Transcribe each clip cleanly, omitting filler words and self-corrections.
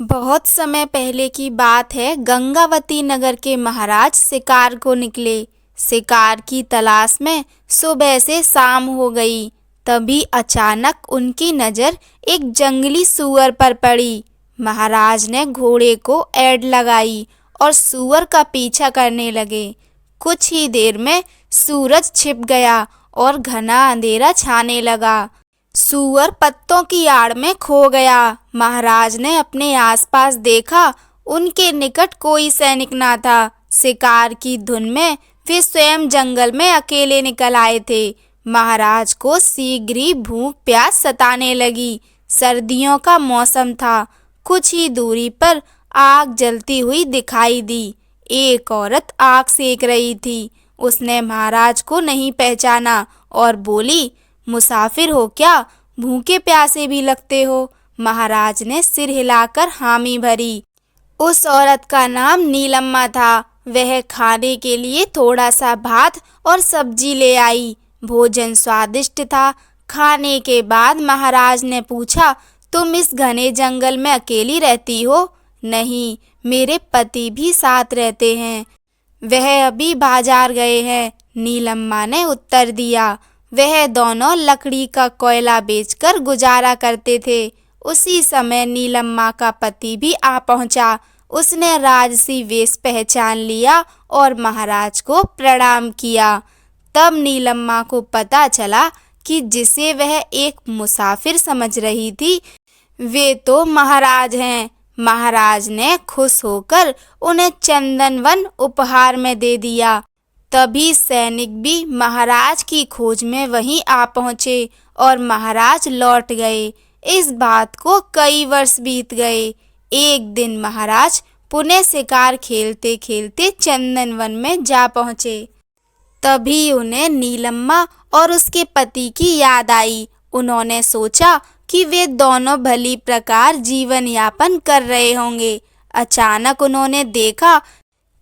बहुत समय पहले की बात है। गंगावती नगर के महाराज शिकार को निकले। शिकार की तलाश में सुबह से शाम हो गई। तभी अचानक उनकी नज़र एक जंगली सूअर पर पड़ी। महाराज ने घोड़े को ऐड लगाई और सूअर का पीछा करने लगे। कुछ ही देर में सूरज छिप गया और घना अंधेरा छाने लगा। सूअर पत्तों की आड़ में खो गया। महाराज ने अपने आसपास देखा, उनके निकट कोई सैनिक ना था। शिकार की धुन में वे स्वयं जंगल में अकेले निकल आए थे। महाराज को शीघ्र ही भूख प्यास सताने लगी। सर्दियों का मौसम था। कुछ ही दूरी पर आग जलती हुई दिखाई दी। एक औरत आग सेक रही थी। उसने महाराज को नहीं पहचाना और बोली, मुसाफिर हो क्या? भूखे प्यासे भी लगते हो। महाराज ने सिर हिलाकर हामी भरी। उस औरत का नाम नीलम्मा था। वह खाने के लिए थोड़ा सा भात और सब्जी ले आई। भोजन स्वादिष्ट था। खाने के बाद महाराज ने पूछा, तुम इस घने जंगल में अकेली रहती हो? नहीं, मेरे पति भी साथ रहते हैं। वह अभी बाजार गए हैं, नीलम्मा ने उत्तर दिया। वह दोनों लकड़ी का कोयला बेचकर गुजारा करते थे। उसी समय नीलम्मा का पति भी आ पहुंचा। उसने राजसी वेश पहचान लिया और महाराज को प्रणाम किया। तब नीलम्मा को पता चला कि जिसे वह एक मुसाफिर समझ रही थी, वे तो महाराज हैं। महाराज ने खुश होकर उन्हें चंदनवन उपहार में दे दिया। तभी सैनिक भी महाराज की खोज में वहीं आ पहुँचे और महाराज लौट गए। इस बात को कई वर्ष बीत गए। एक दिन महाराज पुनः शिकार खेलते खेलते चंदनवन में जा पहुँचे। तभी उन्हें नीलम्मा और उसके पति की याद आई। उन्होंने सोचा कि वे दोनों भली प्रकार जीवन यापन कर रहे होंगे। अचानक उन्होंने देखा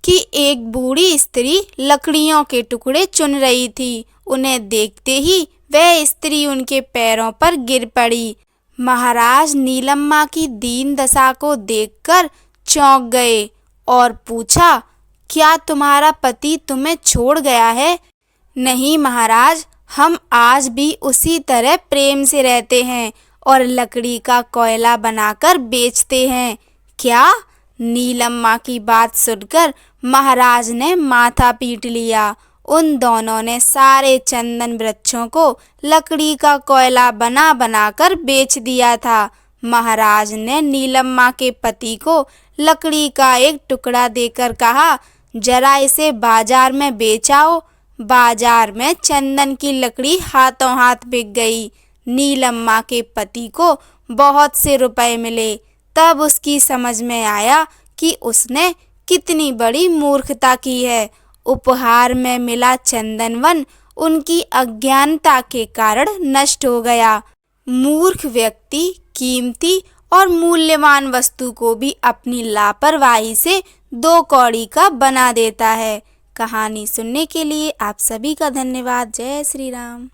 कि एक बूढ़ी स्त्री लकड़ियों के टुकड़े चुन रही थी। उन्हें देखते ही वह स्त्री उनके पैरों पर गिर पड़ी। महाराज नीलम्मा की दीन दशा को देखकर चौंक गए और पूछा, क्या तुम्हारा पति तुम्हें छोड़ गया है? नहीं महाराज, हम आज भी उसी तरह प्रेम से रहते हैं और लकड़ी का कोयला बनाकर बेचते हैं। क्या? नीलम्मा की बात सुनकर महाराज ने माथा पीट लिया। उन दोनों ने सारे चंदन वृक्षों को लकड़ी का कोयला बना बनाकर बेच दिया था। महाराज ने नीलम्मा के पति को लकड़ी का एक टुकड़ा देकर कहा, जरा इसे बाजार में बेचाओ। बाजार में चंदन की लकड़ी हाथों हाथ बिक गई। नीलम्मा के पति को बहुत से रुपए मिले। तब उसकी समझ में आया कि उसने कितनी बड़ी मूर्खता की है। उपहार में मिला चंदनवन उनकी अज्ञानता के कारण नष्ट हो गया। मूर्ख व्यक्ति कीमती और मूल्यवान वस्तु को भी अपनी लापरवाही से दो कौड़ी का बना देता है। कहानी सुनने के लिए आप सभी का धन्यवाद। जय श्री राम।